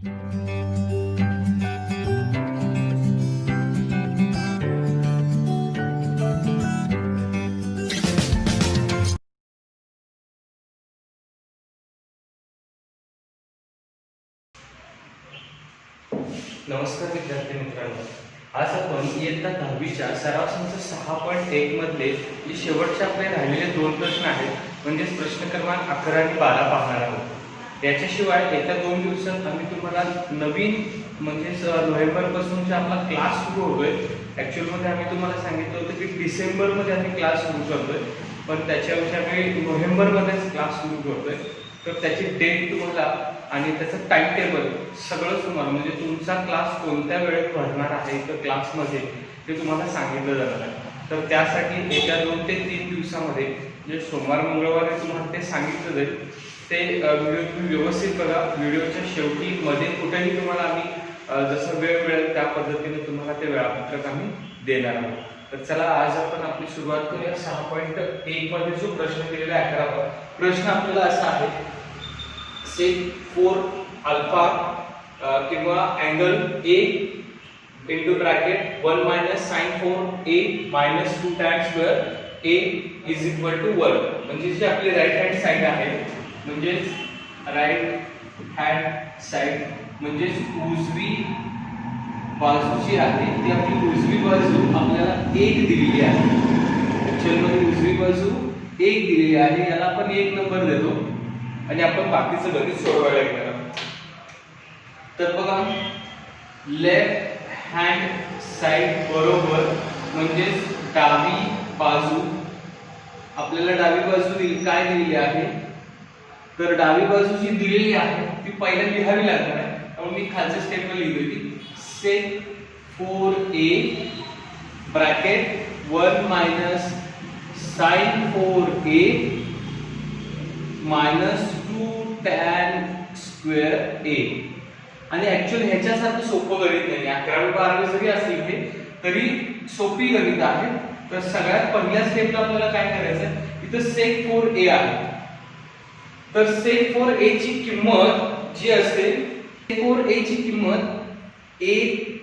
नमस्कार विद्यार्थी मित्रांनो, आज आपण इयत्ता 10वीच्या सराव संच 6.1 मधले जे शेवटचे आपले राहिलेले 2 प्रश्न आहेत, म्हणजेच प्रश्न क्रमांक 11 आणि 12 पाहणार आहोत। याच्याशिवाय येत्या 2 दिवसात आम्ही तुम्हाला नवीन म्हणजेच नोव्हेंबरपासूनचा आपला क्लास सुरू होतोय। ॲक्च्युअलमध्ये आम्ही तुम्हाला सांगितलं होतं की डिसेंबरमध्ये आम्ही क्लास सुरू करतोय, पण त्याच्याऐवजी आम्ही नोव्हेंबरमध्येच क्लास सुरू करतोय। तर त्याची डेट तुम्हाला आणि त्याचं टाइम टेबल सगळं तुम्हाला म्हणजे तुमचा क्लास कोणत्या वेळेत भरणार आहे तर क्लासमध्ये ते तुम्हाला सांगितलं जाणार आहे। तर त्यासाठी येत्या 2 ते 3 दिवसामध्ये म्हणजे सोमवार मंगळवारी तुम्हाला ते सांगितलं जाईल। ते व्हिडिओ तुम्ही व्यवस्थित बघा। व्हिडिओच्या शेवटी मध्ये कुठेही तुम्हाला आम्ही जसं वेळ मिळेल त्या पद्धतीने तुम्हाला ते वेळापत्रक आम्ही देणार आहोत। तर चला आज आपण आपली सुरुवात करूया 6.1 मध्ये जो प्रश्न दिलेला आहे 11वा प्रश्न आपल्याला असा आहे, sec 4 अल्फा किंवा angle A into bracket 1 minus sin 4A minus 2 tan square A is equal to 1। म्हणजे जी आपली राईट हँड साइड आहे म्हणजे राईट हँड साइड म्हणजे उजवी बाजू जी आहे ती आपली उजवी बाजू आपल्याला 1 दिलेली आहे। ऍक्च्युअल मध्ये उजवी बाजू 1 दिलेली आहे, याला आपण 1 नंबर देतो आणि आपण बाकीचं गणित सोडवायला घेणार आहोत। तर बघा, लेफ्ट हँड साइड बरोबर म्हणजे डावी बाजू आपल्याला डावी बाजू काय दिलेली आहे, तर डावी बाजू जी दिलेली आहे ती पहिल्या लिहावी लागणार आहे। त्यामुळे मी खालच्या स्टेपला लिहिली होती sec 4a bracket 1 minus sin 4a minus 2 tan square a। आणि ऍक्च्युअली ह्याच्यासारखं सोपं गणित नाही, 11वी 12वी जरी असेल हे तरी सोपी गणित आहे। तर सगळ्यात पहिल्या स्टेपला आपल्याला काय करायचं, इथं sec 4a आहे, तर sec 4a ची किंमत जी असते sec 4a ची किंमत 1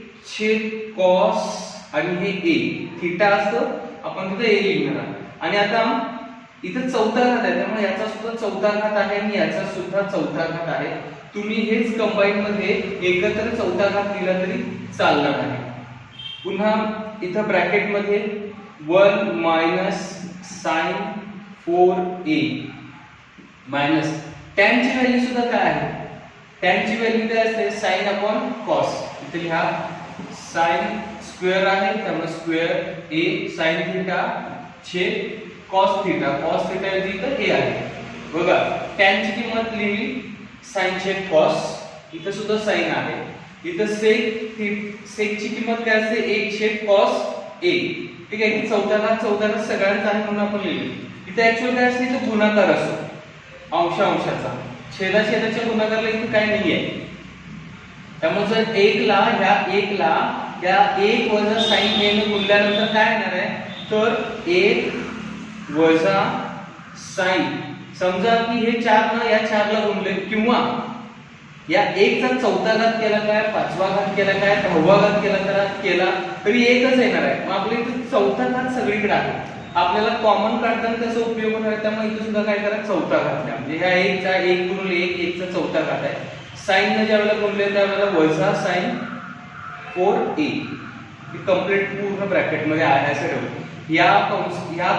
cos आणि हे a थीटा असतं, आपण तिथे a लिहिणार। आणि आता इथं चौथा घात आहे त्यामुळे याचा सुद्धा चौथा घात आहे आणि याचा सुद्धा चौथा घात आहे। तुम्ही हेच कंबाईन मध्ये एकत्र चौथा घात लिहिला तरी चालणार आहे। पुन्हा इथं ब्रॅकेट मध्ये 1 minus sin 4a minus tan ची व्हॅल्यू सुद्धा काय आहे, tan ची व्हॅल्यू काय असते sin अपॉन cos। इथे लिहा sin स्क्वेअर आहे त्यामुळे स्क्वेअर a sin थीटा छेद cos थीटा, cos थीटा इथं a आहे। बघा tan ची किंमत लिहिली sin छेद cos, इथं सुद्धा sin आहे। इथं sec ची किंमत काय असते 1 छेद cos a, ठीक आहे। चौथा घात सगळ्यांचा आहे म्हणून आपण लिहिलं। इथे ऍक्च्युअली काय असते, इथं गुणाकार असतो अंशाचा, छेदाच्या गुणाकारला इथे काय नाहीये। त्यामुळे जर 1 ला या 1 वजा sin a ने गुणल्यानंतर काय येणार आहे, तर 1 वजा sin, समजा की हे 4 न या 4 ला गुणले किंवा या 1 चा चौथा घात केला काय, पाचवा घात केला काय, 10वा घात केला तरी एकच येणार आहे। मग आपल्या इथे चौथा घात सगळीकडे आहे, आपल्याला कॉमन काढताना त्याचा उपयोग होणार आहे। त्यामुळे इथे सुद्धा काय करा चौथा घात घ्या, म्हणजे ह्या 1 चा 1 गुणिले 1 चा चौथा घात आहे। sin ने ज्यावेळेला गुणले त्यावेळेला वजा sin 4a, ही कंप्लीट पूर्ण ब्रॅकेट मध्ये आहे असं ठेवू। या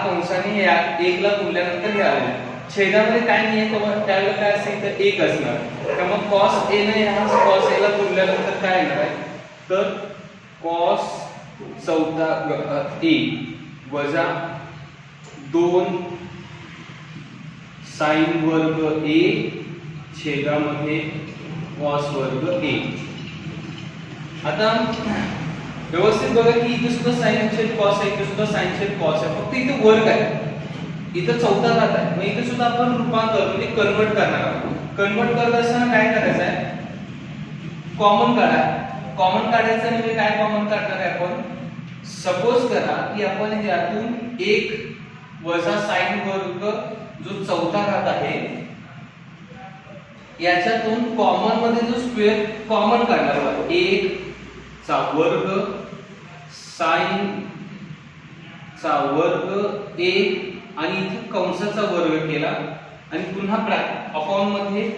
कंसाने या 1 ला गुणल्यानंतर हे आले, छेदामध्ये काय नाहीये त्यावेळेला काय असेल तर 1 असणार। त्यामुळे cos a ने ह्या cos a ला गुणल्यानंतर काय येणार आहे, तर cos चौथा a वजा 2 sin वर्ग a छेदामध्ये cos वर्ग a। आता व्यवस्थित बघा की इथे सुद्धा sin छेद cos आहे, इथे सुद्धा sin छेद cos आहे, फक्त इथे वर्ग आहे, इथे चौथा घात आहे। मग इथे सुद्धा आपण रूपांतर म्हणजे कन्वर्ट करणार आहोत। कन्वर्ट करत असताना काय करायचं आहे, कॉमन काढा। कॉमन काढायचं म्हणजे काय कॉमन काढणार आहे आपण, सपोज करा की आपण यातून 1 वजा sin वर्ग जो चौथा घात आहे याच्यातून कॉमन मध्ये जो स्क्वेअर कॉमन काढणार बघा, 1 चा वर्ग साइन चा वर्ग 1 आणि इथे कंसाचा वर्ग केला आणि पुन्हा अपॉन मध्ये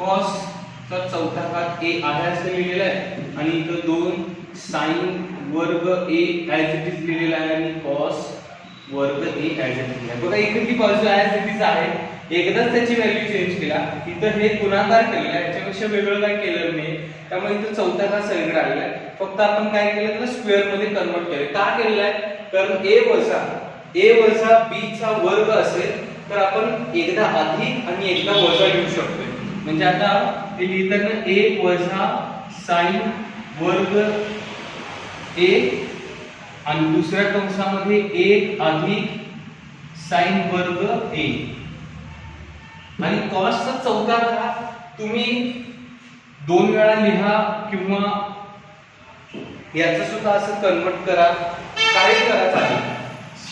cos चा चौथा घात a आहे असं लिहिलेलं आहे आणि इथं 2 sin वर्ग a ऍज इट इज लिहिलेला आहे आणि cos वर्ग a ऍज इट इज आहे. बघा इकडची बाजू ऍज इट इज आहे, एकदाच त्याची व्हॅल्यू चेंज केला. इथं हे गुणाकार केलेला आहे, याच्यापेक्षा वेगळं काय केलं नाही, त्यामुळे इथं चौथा घात सगळीकडे आलेला आहे. फक्त आपण काय केलं त्याला स्क्वेअर मध्ये कन्वर्ट केलं. का केलेलं आहे? कारण a वजा b चा वर्ग असेल तर आपण एकदा अधिक आणि एकदा वजा लिहू शकतो. म्हणजे आता हे लिहिताना 1 वजा sin वर्ग a आणि दुसऱ्या कंसामध्ये 1 अधिक sin वर्ग a आणि cos चा चौथा घात तुम्ही 2 वेळा लिहा किंवा याचं सुद्धा असं कन्वर्ट करा, काय करा चालेल.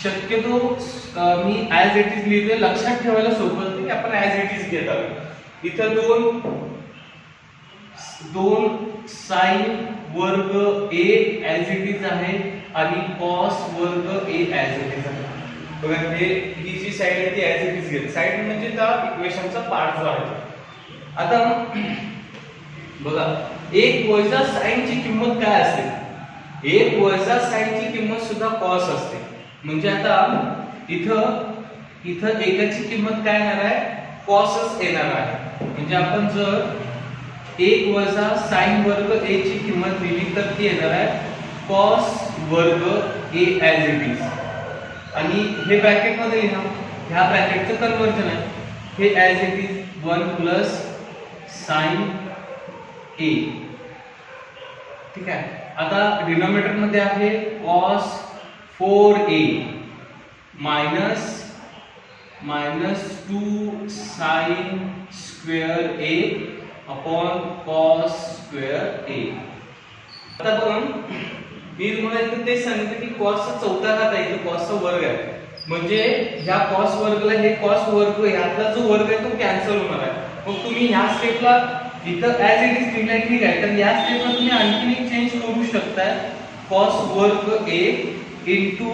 शक्यतो मी ऍज इट इज लिहितोय, लक्षात ठेवायला सोपं असतं की आपण ऍज इट इज घेत आहोत. इथं 2 sin वर्ग a ऍज इट इज आहे आणि cos वर्ग a ऍज इट इज आहे. बघा ही जी साइड आहे ती ऍज इट इज घेत. साइड म्हणजे त्या इक्वेशनचा पार्ट जो आहे. आता बघा 1 वजा sin ची किंमत काय असते? 1 वजा sin ची किंमत सुद्धा cos असते. म्हणजे आता इथं एकाची किंमत काय येणार आहे? cosच येणार आहे. म्हणजे आपण जर 1 वजा sin वर्ग a ची किंमत दिली तर ती येणार आहे cos वर्ग a ऍज इट इज. आणि हे ब्रॅकेट मध्ये लिहा, ह्या ब्रॅकेटचं कन्वर्जन आहे. हे as it is 1 plus sin a. ठीक आहे. आता डिनॉमिनेटर मध्ये आहे cos 4a minus 2 sin square a upon cos square a. आता बघा मी तुम्हाला इथे ते सांगितलं की cos चा चौथा घात आहे, इथे cos चा वर्ग आहे. म्हणजे ह्या cos वर्गला हे cos वर्ग यातला जो वर्ग आहे तो कॅन्सल होणार आहे. मग तुम्ही ह्या स्टेपला इथं ऍज इट इज लिहिलंय ठीक आहे, तर या स्टेपला तुम्ही आणखी एक चेंज करू शकता. cos वर्ग a into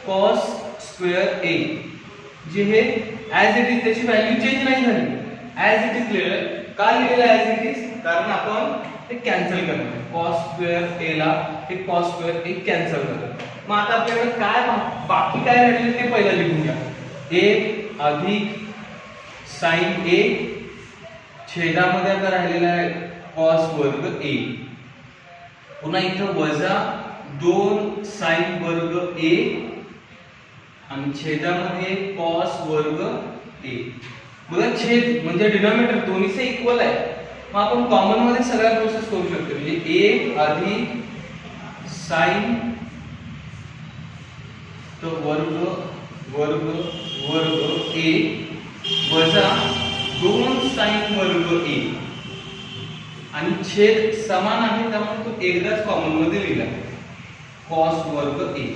cos square a, जे हे ऍज इट इज त्याची व्हॅल्यू चेंज नाही झाली, ऍज इट इज लिहिलंय. का लिहिलेलं ऍज इट इज? कारण आपण ते कॅन्सल करणार. cos स्क्वेअर a ला हे cos स्क्वेअर a कॅन्सल करणार. मग आता आपल्याकडे काय बाकी काय राहिले ते पहिलं लिहून घ्या. 1 अधिक sin a छेदामध्ये आता राहिलेला आहे cos वर्ग a. पुन्हा इथं वजा 2 sin वर्ग a आणि छेदामध्ये cos वर्ग a. बघा छेद म्हणजे डिनॉमिनेटर दोन्हीचे इक्वल आहे. मग आपण कॉमन मध्ये सगळ्या प्रोसेस करू शकतो. म्हणजे 1 अधिक sin तो वर्ग वर्ग वर्ग a वजा 2 sin वर्ग a आणि छेद समान आहे त्यामुळे तो एकदाच कॉमन मध्ये लिहिला cos वर्ग a.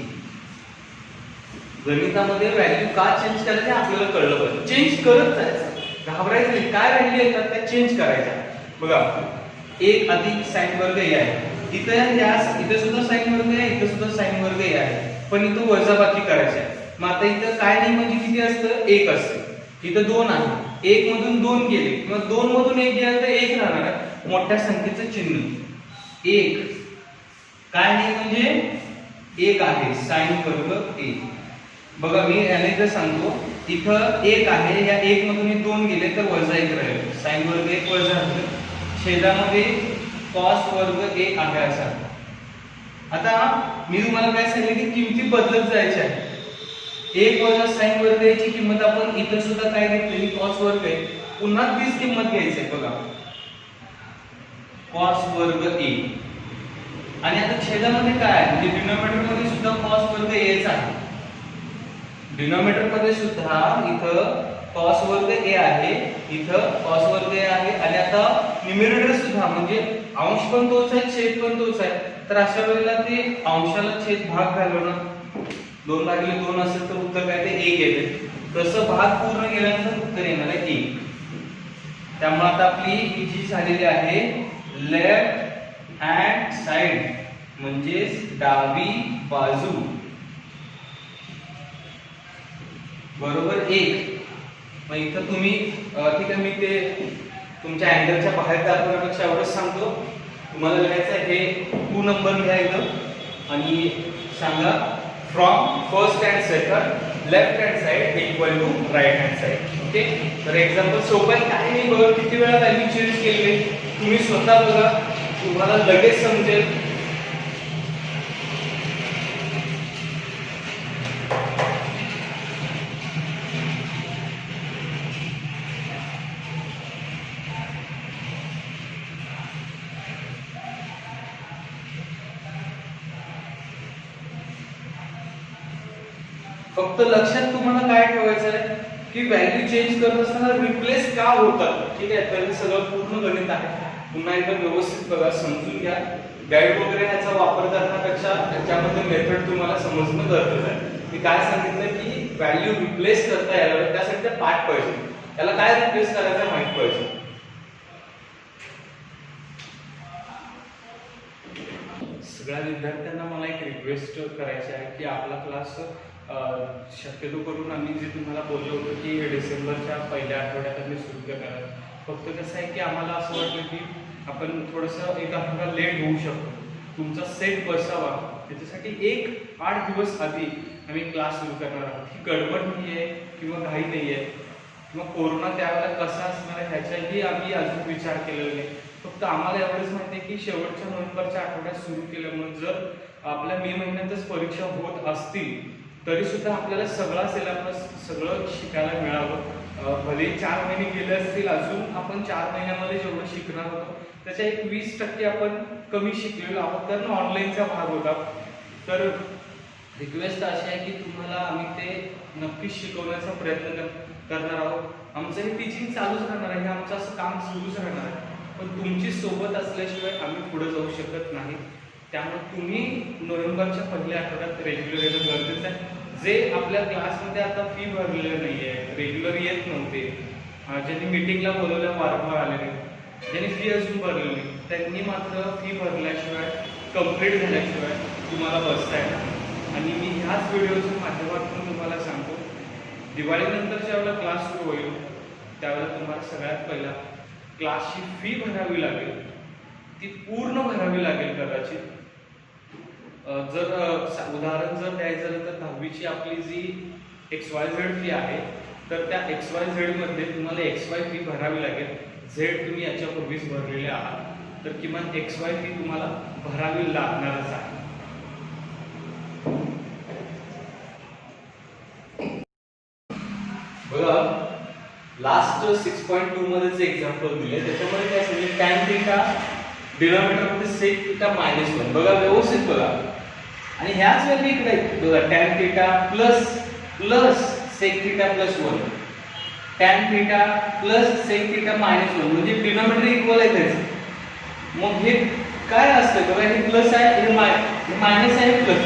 गणितामध्ये व्हॅल्यू का चेंज करायची आपल्याला कळलं पाहिजे. चेंज करत जायचं, घाबरायचं नाही. काय व्हॅल्यू येतात त्या चेंज करायच्या. बघा 1 अधिक sin वर्ग a आहे, इथे सुद्धा sin वर्ग आहे, इथे सुद्धा sin वर्ग a आहे, पण इथं वजाबाकी करायची आहे. मग आता इथं काय नाही म्हणजे किती असतं? 1 असतं. इथं 2 आहे, 1 मधून 2 गेले किंवा 2 मधून 1 गेला तर 1 राहणार आहे. मोठ्या संख्येचं चिन्ह 1 काय नाही म्हणजे 1 आहे sin वर्ग a. बघा मी याने सांगतो, इथं 1 आहे, या 1 मधून 2 गेले तर वजा 1 राहील, sin वर्ग 1 वजा राहील. छेदामध्ये cos वर्ग 1 आहे असा. आता मी तुम्हाला काय सांगितलं की किमती बदलत जायच्या आहेत. 1 वजा sin वर्ग a ची किंमत आपण इथं सुद्धा काय घेतलेली cos वर्ग आहे, पुन्हा तीच किंमत घ्यायची आहे. बघा cos वर्ग a आणि आता छेदामध्ये काय आहे म्हणजे डिनॉमिनेटर मध्ये सुद्धा cos वर्ग a च आहे. डिनॉमिनेटर मध्ये सुद्धा इथं cos वर्ग a आहे, इथं cos वर्ग a आहे आणि आता न्यूमरेटर सुद्धा म्हणजे अंश पण तोच आहे, छेद पण तोच आहे. तर अशा वेळेला ते अंशाला छेद भाग घालवणं 2/2 असेल तर उत्तर काय ते 1 येते. तसं भाग पूर्ण केल्यानंतर उत्तर येणार आहे 1. त्यामुळे आता आपली ही जी झालेली आहे लेफ्ट हँड साइड म्हणजेच डावी बाजू बरोबर 1. मग इथं तुम्ही ठीक आहे, मी ते तुमच्या अँगलच्या बाहेर दाखवण्यापेक्षा एवढंच सांगतो, तुम्हाला लिहायचं आहे हे 2 नंबर लिहायचं आणि सांगा from first and second left hand side equal to right hand side. Okay, तर एक्झाम्पल सोपं आहे, काही नाही बघा किती वेळा व्हॅल्यू चेंज केली तुम्ही स्वतः बघा, तुम्हाला लगेच समजेल. फक्त लक्षात तुम्हाला काय ठेवायचं आहे की व्हॅल्यू चेंज करत असताना रिप्लेस का होतात. ठीक आहे, तर सगळं पूर्ण गणित आहे, पुन्हा एकदा व्यवस्थित बघा, समजून घ्या. गाईड वगैरे ह्याचा वापर करण्यापेक्षा त्याच्यामध्ये मेथड तुम्हाला समजणं गरजेचं आहे. मी काय सांगितलं की व्हॅल्यू रिप्लेस करता यायला त्यासाठी त्या पाठ पाहिजे, त्याला काय रिप्लेस करायचं माहित पाहिजे. सगळ्या विद्यार्थ्यांना मला एक रिक्वेस्ट करायची आहे की आपला क्लास शक्यतो करून आम्ही जे तुम्हाला बोललो होतो की डिसेंबरच्या पहिल्या आठवड्यात आम्ही सुरू करणार. फक्त कसं आहे की आम्हाला असं वाटलं की आपण थोडंसं एक आठवडा लेट होऊ शकतो, तुमचा सेट बसावा, त्याच्यासाठी 8 दिवस आधी आम्ही क्लास सुरू करणार आहोत. ही गडबड नाही आहे किंवा घाई नाही आहे किंवा कोरोना त्यावेळेला कसा असणार आहे ह्याचाही आम्ही अजून विचार केलेला नाही. फक्त आम्हाला एवढंच माहिती आहे की शेवटच्या नोव्हेंबरच्या आठवड्यात सुरू केल्यामुळे जर आपल्या मे महिन्यातच परीक्षा होत असतील तरी सुद्धा आपल्याला सगळा सिलेबस सगळं शिकायला मिळावं. भले 4 महिने गेले असतील, अजून आपण 4 महिन्यामध्ये जेवढं शिकणार होतो त्याच्या एक 20% आपण कमी शिकलेलो आहोत, कारण ऑनलाईनचा भाग होता. तर रिक्वेस्ट अशी आहे की तुम्हाला आम्ही ते नक्कीच शिकवण्याचा प्रयत्न करणार आहोत. आमचं हे टीचिंग चालूच राहणार आहे, आमचं असं काम सुरूच राहणार आहे, पण तुमची सोबत असल्याशिवाय आम्ही पुढे जाऊ शकत नाही. त्यामुळे तुम्ही नोव्हेंबरच्या पहिल्या आठवड्यात रेग्युलर येणं गरजेचं आहे. जे आपल्या क्लासमध्ये आता फी भरलेले नाही आहे, रेग्युलर येत नव्हते, ज्यांनी मीटिंगला बोलवल्या वारंवार आले नाही, ज्यांनी फी अजून भरलेली नाही, त्यांनी मात्र फी भरल्याशिवाय कंप्लीट झाल्याशिवाय तुम्हाला बसता येणार. आणि मी ह्याच व्हिडिओच्या माध्यमातून तुम्हाला सांगतो, दिवाळीनंतर ज्यावेळेला क्लास सुरू होईल त्यावेळेला तुम्हाला सगळ्यात पहिला क्लासची फी भरावी लागेल, ती पूर्ण भरावी लागेल. कदाचित जर उदाहरण जर द्यायचं झालं तर 10वीची आपली जी XYZ फी आहे, तर त्या XYZ मध्ये तुम्हाला XY फी भरावी लागेल. Z तुम्ही याच्यापूर्वीच भरलेले आहात, तर किमान XY फी तुम्हाला भरावी लागणारच आहे. बघा, लास्ट 6.2 मध्ये जे एक्झाम्पल दिले त्याच्यामध्ये काय सांगितलं, tan थीटा डिनॉमिनेटर मध्ये sec थीटा -1. बघा व्यवस्थित बघा, आणि ह्याच वेळी इकडे बघा tan theta plus sec theta +1, tan theta plus sec theta -1, म्हणजे डिनॉमिनेटर इक्वल आहे त्याचे. मग हे काय असतं बघा, हे प्लस आहे, हे मायनस आहे, प्लस.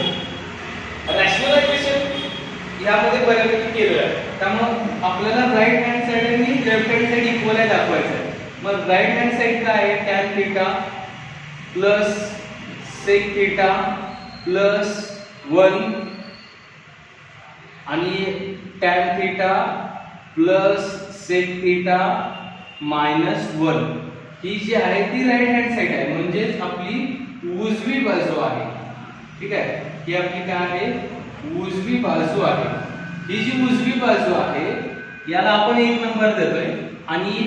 रॅशनलायझेशन यामध्ये बऱ्यापैकी केलेलं आहे, त्यामुळे आपल्याला राईट हँड साइड आणि लेफ्ट हँड साइड इक्वल आहे दाखवायचं आहे. मग राईट हँड साइड काय आहे, tan theta plus sec theta +1 आणि tan theta plus sec theta -1. ही जी आहे ती राईट हँड साइड आहे, म्हणजेच आपली उजवी बाजू आहे. ठीक आहे, ही आपली काय आहे, उजवी बाजू आहे. ही जी उजवी बाजू आहे याला आपण 1 नंबर देतोय, आणि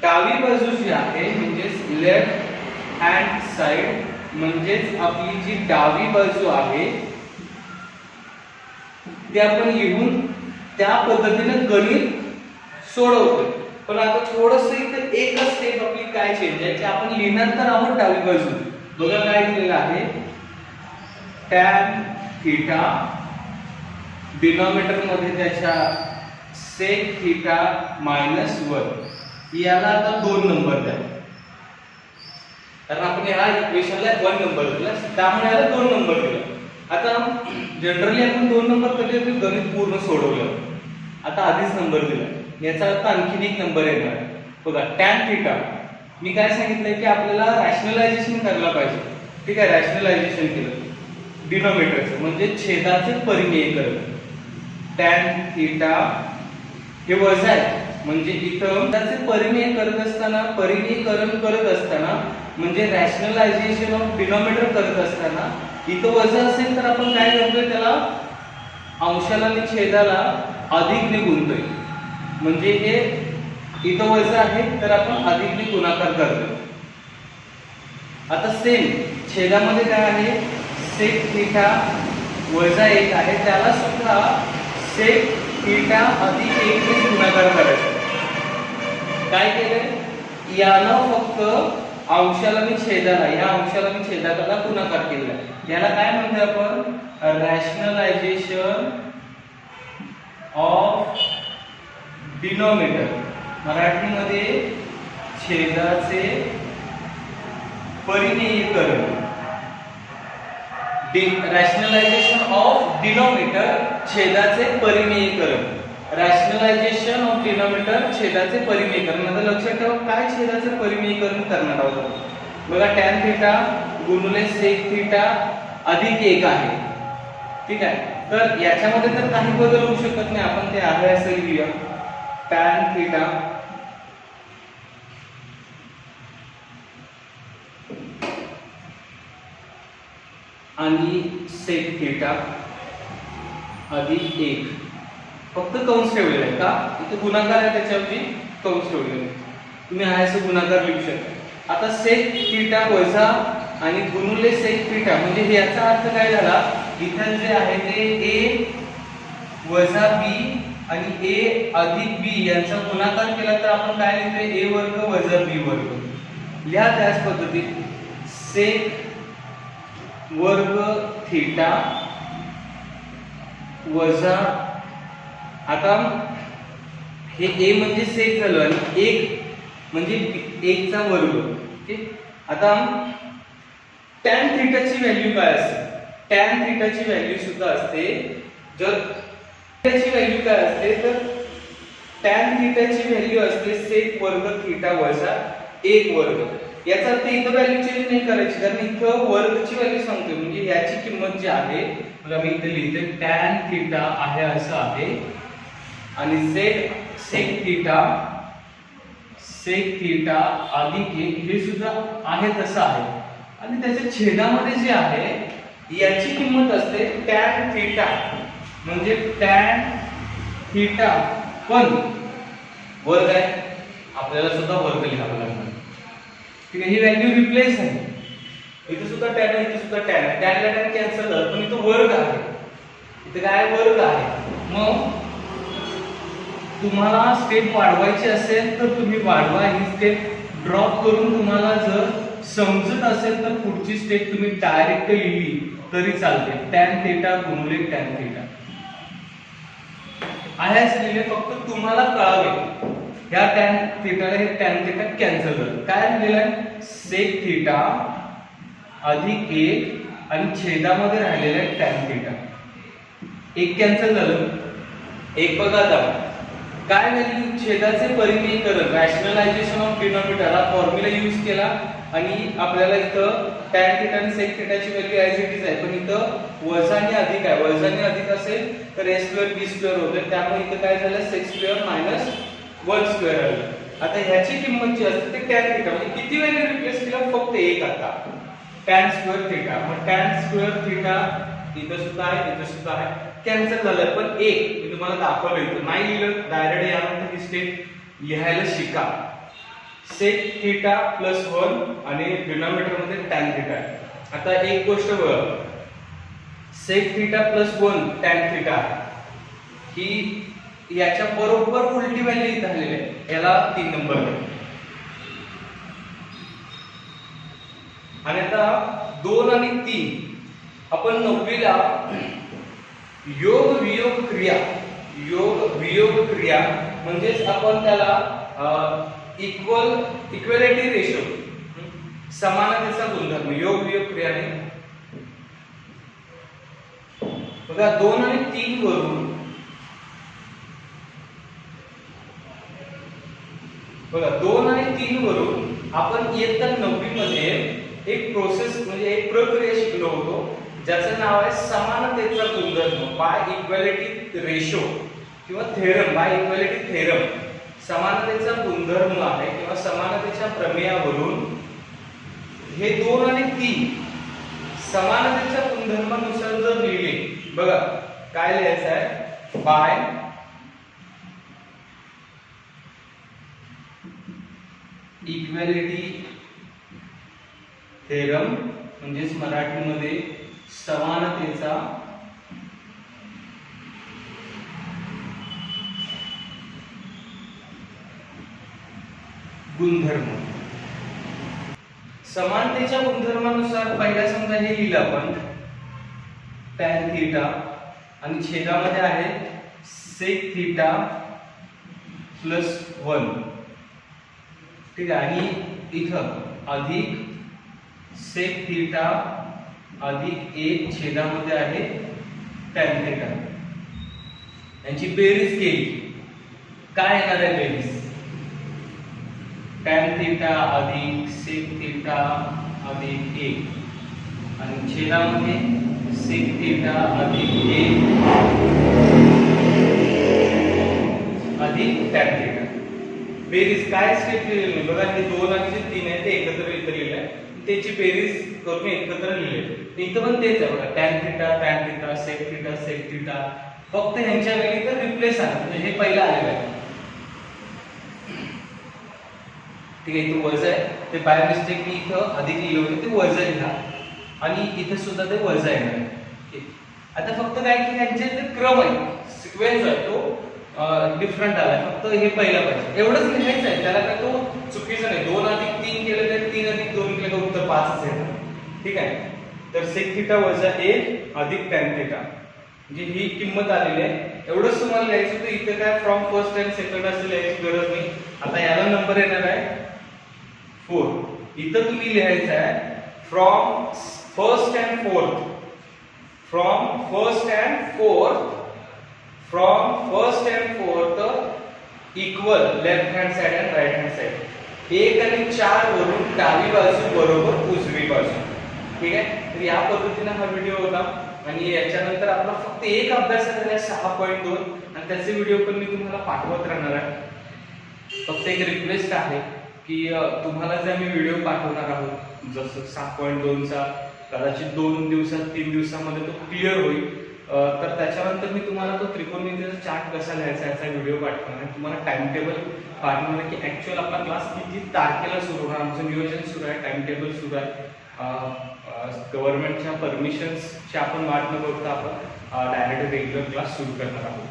डावी बाजू जी आहे म्हणजेच लेफ्ट हँड साइड म्हणजेच आपली जी डावी बाजू आहे ते आपण लिहून त्या पद्धतीने गणित सोडवतोय. पण आता थोडस इथे एकच स्टेप आपली काय चेंज आहे की आपण लिहिणार तर आहोत डावी बाजू. बघा काय दिलेलं आहे, tan थीटा डिनॉमिनेटर मध्ये त्याच्या sec थीटा -1, याला आता 2 नंबर द्या, कारण आपण या इक्वेशनला 1 नंबर दिला, त्यामुळे याला 2 नंबर दिला. आता जनरली आपण 2 नंबर कधी गणित पूर्ण सोडवलं, आता आधीच नंबर दिला, याचा अर्थ आणखीन 1 नंबर येणार. बघा टॅन थिटा मी काय सांगितलंय की आपल्याला रॅशनलायझेशन करायला पाहिजे. ठीक आहे, रॅशनलायझेशन केलं डिनॉमिनेटरचं म्हणजे छेदाचे परिमेयकरण. टॅन थिटा हे वजा आहे म्हणजे इथं त्याचे परिमेयकरण करत असताना म्हणजे रॅशनलायझेशन ऑफ डिनॉमिनेटर करत असताना इथं वजा असेल तर आपण काय करतोय त्याला अंशाला आणि छेदाला अधिकने गुणतोय. म्हणजे हे इथं वजा आहे तर आपण अधिकने गुणाकार करतो. आता सेम छेदामध्ये काय आहे सेक थिटा वजा 1 आहे त्याला सुद्धा सेक थिटा अधिक 1 ने गुणाकार करायचा. काय केलंय यानं फक्त अंशाला आणि छेदाला या अंशाला आणि छेदाला गुणाकार केला. याला काय म्हणतो आपण रॅशनलायझेशन ऑफ डिनॉमिनेटर. मराठीमध्ये छेदाचे परिमेयकरण. रॅशनलायझेशन ऑफ डिनॉमिनेटर छेदाचे परिमेयकरण. रॅशनलायझेशन ऑफ डिनॉमिनेटर छेदाचे परिमेयकरण. आता लक्षात ठेवा काय छेदाचे परिमेयकरण करणार आहोत. बघा टॅन थिटा गुणिले सेक थिटा अधिक 1 आहे. ठीक आहे, तर याच्यामध्ये तर काही बदल होऊ शकत नाही. आपण ते आहे असं लिहूया टॅन थिटा आणि सेक थिटा अधिक 1 फक्त कंस ठेवलेला आहे का इथे गुणाकार आहे त्याच्याऐवजी कंस ठेवलेला आहे. तुम्ही हा असं गुणाकार लिहू शकता. आता सेक थिटा वजा आणि गुणिले सेक थिटा म्हणजे याचा अर्थ काय झाला इथे जे आहे ते a वजा b आणि a अधिक b यांचा गुणाकार केला तर आपण काय लिहितोय a वर्ग वजा b वर्ग. लिहा त्याच पद्धतीत सेक वर्ग थिटा वजा आता हे a म्हणजे सेक झालं आणि 1 म्हणजे 1 चा वर्ग. ठीक, आता टॅन थिटाची व्हॅल्यू काय असते. टॅन थिटाची व्हॅल्यू सुद्धा असते जर थिटाची व्हॅल्यू काय असते तर टॅन थिटाची व्हॅल्यू असते सेक वर्ग थिटा वजा 1 वर्ग. याचा अर्थ इथं व्हॅल्यू चेंज नाही करायची कारण इथं वर्गची व्हॅल्यू सांगतोय म्हणजे याची किंमत जी आहे बघा मी इथे लिहिते टॅन थिटा आहे असं आहे आणि सेक थिटा अधिक 1 हे सुद्धा आहे तसं आहे आणि त्याच्या छेदामध्ये जे आहे याची किंमत असते टॅन थिटा म्हणजे टॅन थिटा पण वर्ग आहे आपल्याला सुद्धा वर्ग लिहावा लागणार. ठीक आहे, ही व्हॅल्यू रिप्लेस आहे. इथे सुद्धा टॅन आहे इथे सुद्धा टॅन आहे. टॅनला टॅन कॅन्सल झालं पण इथे वर्ग आहे. इथे काय वर्ग आहे. मग तुम्हाला स्टेप वाढवायची असेल तर तुम्ही वाढवा. ही स्टेप ड्रॉप करून तुम्हाला जर समजत असेल तर पुढची स्टेप तुम्ही डायरेक्ट लिहिली तरी चालते. टॅन थिटा गुणिले टॅन थिटा आहेच लिहिले फक्त तुम्हाला कळावे. ह्या टॅन थिटाला हे टॅन थिटा कॅन्सल झालं. काय लिहिलेलं आहे सेक थिटा अधिक 1 आणि छेदामध्ये राहिलेलं आहे टॅन थिटा. 1 कॅन्सल झालं. 1 बघा आता काय व्हॅल्यू छेदाचे परिमेयकरण रॅशनलायझेशन ऑफ डिनॉमिनेटर हा फॉर्म्युला यूज केला आणि आपल्याला इथं टॅन थिटा आणि सेक थिटाची व्हॅल्यू ऍज इट इज आहे पण इथं वजा आणि अधिक आहे. वजा आणि अधिक असेल तर a स्क्वेअर b स्क्वेअर होते त्यामुळे इथं काय झालं सेक स्क्वेअर मायनस 1 स्क्वेअर आलं. आता ह्याची किंमत जी असते ते टॅन थिटा म्हणजे किती व्हॅल्यू रिप्लेस केलं फक्त 1 आता टॅन स्क्वेअर थिटा. मग टॅन स्क्वेअर थिटा इथं सुद्धा आहे इथं सुद्धा आहे कॅन्सल झालं पण 1 मी तुम्हाला दाखवलं इथं नाही लिहिलं डायरेक्ट यानंतर ही स्टेप लिहायला शिका. सेक थिटा प्लस 1 आणि डिनॉमिनेटर मध्ये टॅन थिटा आहे. आता एक गोष्ट बघा sec theta plus 1 tan theta ही याच्या बरोबर उलटी व्हॅल्यू इथं आलेली आहे. याला 3 नंबर आणि आता 2 आणि 3 आपण 9वीला योग वियोग क्रिया म्हणजेच आपण त्याला इक्वॅलिटी रेशो समानतेचा गुणधर्म योग वियोग क्रिया नाही. बघा 2 आणि 3 वरून बघा 2 आणि 3 वरून आपण इयत्ता 9वी मध्ये एक प्रोसेस म्हणजे एक प्रक्रिया शिकलो होतो ज्याचं नाव आहे समानतेचा गुणधर्म बाय इक्वॅलिटी रेशो किंवा थेरम बाय इक्वॅलिटी थेरम. समानतेचा गुणधर्म आहे किंवा समानतेच्या प्रमेयावरून हे 2 आणि 3 समानतेच्या गुणधर्मानुसार जर लिहिले, बघा काय लिहायचं आहे, बाय इक्वॅलिटी थेरम म्हणजेच मराठीमध्ये समानतेचा गुणधर्म. समानतेच्या गुणधर्मानुसार पहिला समजा हे लिहिलं आपण tan थीटा आणि छेदामध्ये आहे sec थीटा प्लस 1, ठीक आहे, आणि इथं अधिक sec थीटा अधिक 1 छेदामध्ये आहे tan थीटा. यांची बेरीज केली काय येणार आहे बेरीज, tan थीटा अधिक sec थीटा अधिक 1 आणि छेदामध्ये sec थीटा अधिक 1 अधिक tan थीटा. बेरीज काय स्टेप लिहिलेली बघा, हे 2 आणि 3 आहे ते एकत्र लिहिलेलं आहे, त्याची बेरीज करून एकत्र लिहिलेली. इथं पण तेच आहे बघा, tan थीटा sec थीटा फक्त ह्यांच्या वेळी तर रिप्लेस आहे म्हणजे हे पहिलं आलेलं आहे, ठीक आहे. इथं वजा आहे ते बाय मिस्टेक मी इथं अधिक लिहिलं होतं ते वजा लिहा आणि इथं सुद्धा ते वजा येणार. आता फक्त काय की ह्यांचे जे क्रम आहे सिक्वेन्स आहे तो डिफरंट आला, फक्त हे पहिला पाहिजे एवढंच लिहायचं आहे, त्याला काय तो चुकीचं नाही. 2 अधिक 3 केलं तर 3 अधिक 2 केलं तर उत्तर 5च येणार, ठीक आहे. तर sec थीटा वजा 1 अधिक tan थीटा म्हणजे ही किंमत आलेली आहे. एवढंच तुम्हाला लिहायचं होतं. इथे काय फ्रॉम फर्स्ट अँड सेकंड असं लिहायची गरज नाही. आता याला नंबर येणार आहे 4. इथं तुम्ही लिहायचं आहे from first and fourth, from first and fourth equal left hand side and right hand side. 1 आणि 4 वरून डावी बाजू बरोबर उजवी बाजू, ठीक आहे. तर या पद्धतीने हा व्हिडिओ होता आणि याच्यानंतर आपला फक्त एक अभ्यास झाला 6.2 आणि त्याचे व्हिडिओ पण मी तुम्हाला पाठवत राहणार आहे. फक्त एक रिक्वेस्ट आहे की तुम्हाला जे आम्ही व्हिडिओ पाठवणार आहोत जसं 6.2 चा कदाचित 2 दिवसात 3 दिवसामध्ये तो क्लिअर होईल, तर त्याच्यानंतर मी तुम्हाला तो त्रिकोणमितीचा चार्ट कसा लिहायचा याचा व्हिडिओ पाठवणार आहे. तुम्हाला टाइम टेबल पाठवणार आहे की ऍक्च्युअल आपला क्लास किती तारखेला सुरू होणार, आमचं नियोजन सुरू आहे, टाइम टेबल सुरू आहे. गव्हर्नमेंटच्या परमिशन्सची आपण वाट न बघता आपण डायरेक्ट रेग्युलर क्लास सुरू करणार आहोत.